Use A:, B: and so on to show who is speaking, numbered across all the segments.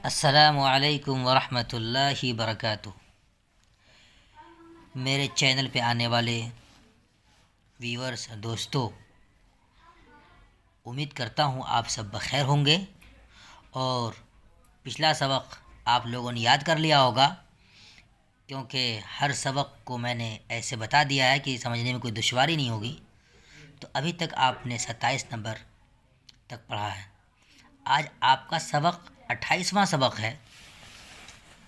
A: السلام علیکم ورحمۃ اللہ وبرکاتہ۔ میرے چینل پہ آنے والے ویورز دوستو، امید کرتا ہوں آپ سب بخیر ہوں گے اور پچھلا سبق آپ لوگوں نے یاد کر لیا ہوگا، کیونکہ ہر سبق کو میں نے ایسے بتا دیا ہے کہ سمجھنے میں کوئی دشواری نہیں ہوگی۔ تو ابھی تک آپ نے 27 نمبر تک پڑھا ہے۔ آج آپ کا سبق 28واں سبق ہے۔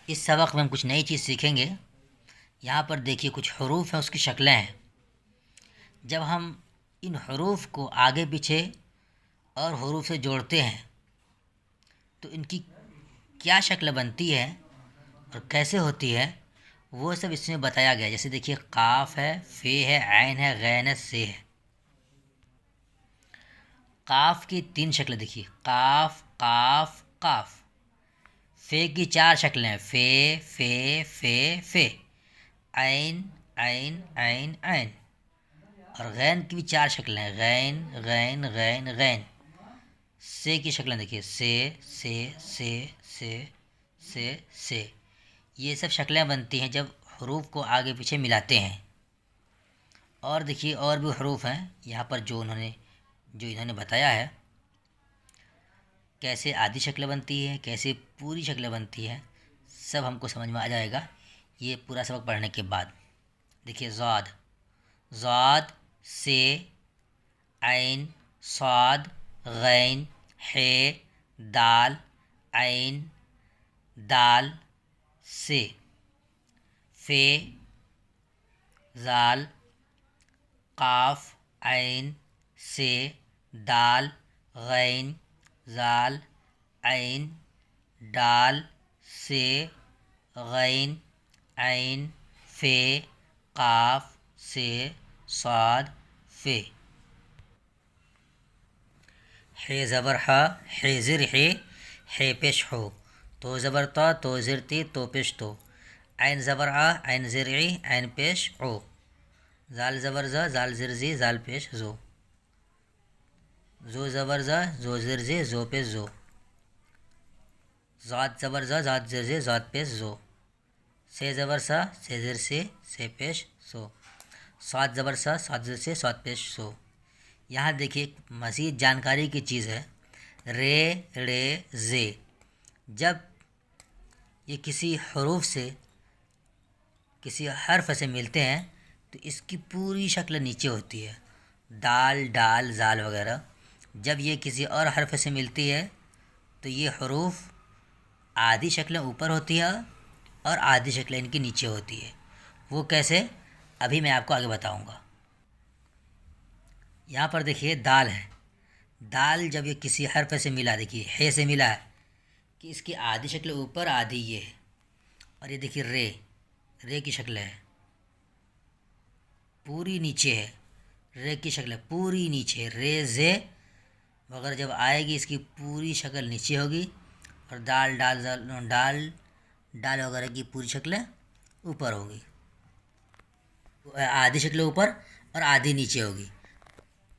A: اس سبق میں ہم کچھ نئی چیز سیکھیں گے۔ یہاں پر دیکھیے کچھ حروف ہیں، اس کی شکلیں ہیں۔ جب ہم ان حروف کو آگے پیچھے اور حروف سے جوڑتے ہیں تو ان کی کیا شکل بنتی ہے اور کیسے ہوتی ہے، وہ سب اس میں بتایا گیا ہے۔ جیسے دیکھیے قاف ہے، فے ہے، عین ہے، غین ہے، سے ہے۔ قاف کی 3 شکلیں دیکھیے، قاف قاف قاف۔ فے کی 4 شکلیں ہیں، فے فے فے فے۔ عین عین عین عین۔ اور غین کی بھی 4 شکلیں ہیں، غین غین غین غین۔ سے کی شکلیں دیکھیے، سے سے سے سے سے سے۔ یہ سب شکلیں بنتی ہیں جب حروف کو آگے پیچھے ملاتے ہیں۔ اور دیکھیے اور بھی حروف ہیں یہاں پر جو انہوں نے بتایا ہے، کیسے آدھی شکل بنتی ہے، کیسے پوری شکل بنتی ہے، سب ہم کو سمجھ میں آ جائے گا یہ پورا سبق پڑھنے کے بعد۔ دیکھیے ضاد، ضاد سے، عین صاد غین ہے دال عین دال سے۔ فے زال قاف عین سے دال غین زال عین ڈال سے غین عین فے قاف سے صاد فے۔ ہے زبر ح، ہے زر ہے پیش ہو، تو زبر تا، تو زر تی، تو پیش تو۔ عین زبر ع، عین زر عی، عین پیش عو۔ زال زبر ز، زال زر زی، زال پیش زو۔ زو زبر ز، زو زر زی، زو پیش زو۔ زاد زبر ز، زاد زر زی، زاد پیش زو۔ سے زبر سا، سے زر سی، سے پیش سو۔ صاد زبر سا، صاد زر سے، صاد پیش سو۔ یہاں دیکھیے مزید جانکاری کی چیز ہے، رے رے زے۔ جب یہ کسی حروف سے، کسی حرف سے ملتے ہیں تو اس کی پوری شکل نیچے ہوتی ہے، دال ڈال زال وغیرہ۔ جب یہ کسی اور حرف سے ملتی ہے تو یہ حروف آدھی شکلیں اوپر ہوتی ہے اور آدھی شکلیں ان کی نیچے ہوتی ہے۔ وہ کیسے، ابھی میں آپ کو آگے بتاؤں گا۔ یہاں پر دیکھیے دال ہے، دال جب یہ کسی حرف سے ملا، دیکھیے ہے سے ملا ہے کہ اس کی آدھی شکل اوپر آدھی یہ ہے۔ اور یہ دیکھیے رے، رے کی شکل ہے پوری نیچے ہے، رے کی شکل ہے پوری نیچے، رے زے وغیرہ جب آئے گی اس کی پوری شکل نیچے ہوگی، اور دال ڈال ڈال ڈال وغیرہ کی پوری شکلیں اوپر ہوگی، آدھی شکل اوپر اور آدھی نیچے ہوگی۔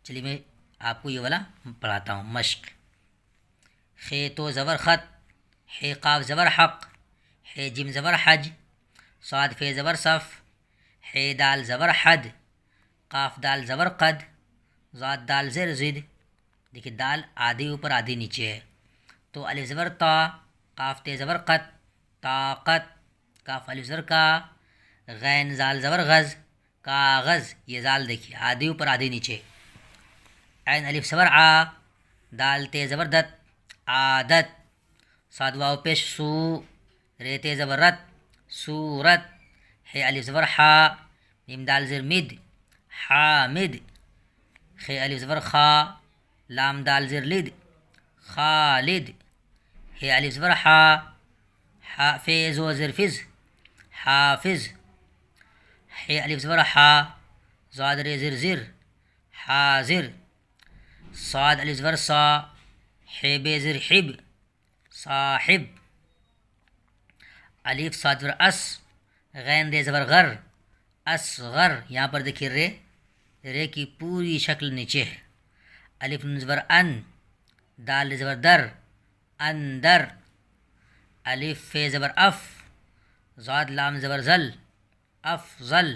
A: چلیے میں آپ کو یہ والا پڑھاتا ہوں مشق۔ خے تو زبر خط، ہے قاف زبر حق، ہے جیم زبر حج، صاد فے زبر صف، ہے دال زبر حد، قاف دال زبر قد، ضاد دال زر زد۔ دیکھیے دال آدھی اوپر آدھی نیچے ہے، تو الف زبر تا، قاف تے زبر قط، طاقت، کاف الف زبر کا، غین زال زبر غز، کاغذ۔ یہ زال دیکھیے آدھی اوپر آدھی نیچے۔ عین الف زبر آ، دال تے زبر دت، عادت، صاد واو پیش سو، رے تے زبر رت، صورت، ہے الف زبر حا، میم دال زر مد، حامد، خے الف زبر خا، لام دال زر لد، خالد، ہے الف زبر حا، حا فے زو زر فز، حافظ، ہے الف زبر حا، زاد رے زر زر، حاضر، صاد الف زبر صا، ہے بے زر حب، صاحب، الف صاد زبر اس، غین دے زبر غر، اصغر۔ یہاں پر دیکھیے رے، رے کی پوری شکل نیچے ہے۔ الف نون زبر ان، دال زبر در، اندر، الف فے زبر اف، ضاد لام زبر زل، افضل،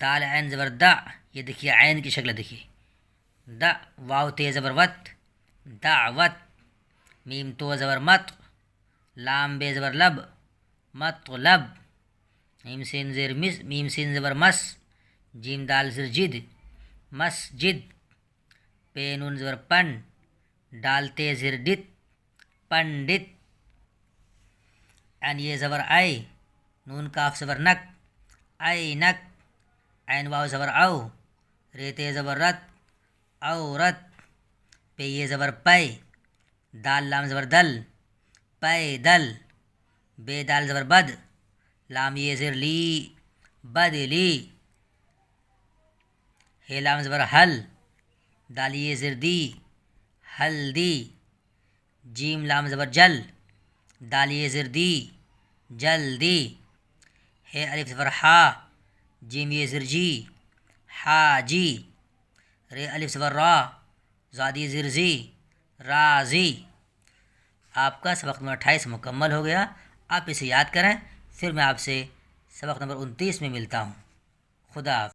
A: دال عین زبر دا، یہ دیکھیے عین کی شکل دیکھیے، دا، واو تے زبر وت، دعوت، میم تو زبر مت، لام بے زبر لب، مطلب، میم سین زیر مس، میم سین زبر مس، جیم دال زر جد، مسجد، پے نون زبر پن، ڈال تے زر ڈت، پنڈت، این یہ زبر آئی، نون کاف زبر نک، اینک، عین واو زبر او، ریتے زبر رت، عورت، پہ یہ زبر پے، دال لام زبر دل، پیدل، بے دال زبر بد، لام یہ زر لی، بدلی، ہے لام زبر حل، دال یہ زر دی، ہلدی، جیم لام زبر جل، دال یہ زر دی، جلدی، ہے الف زبر ہا، جیم یہ زر جی، حاجی، رے الف زبر را، زاد یہ زر زی، راضی۔ آپ کا سبق نمبر 28 مکمل ہو گیا۔ آپ اسے یاد کریں، پھر میں آپ سے سبق نمبر 29 میں ملتا ہوں۔ خدا حافظ۔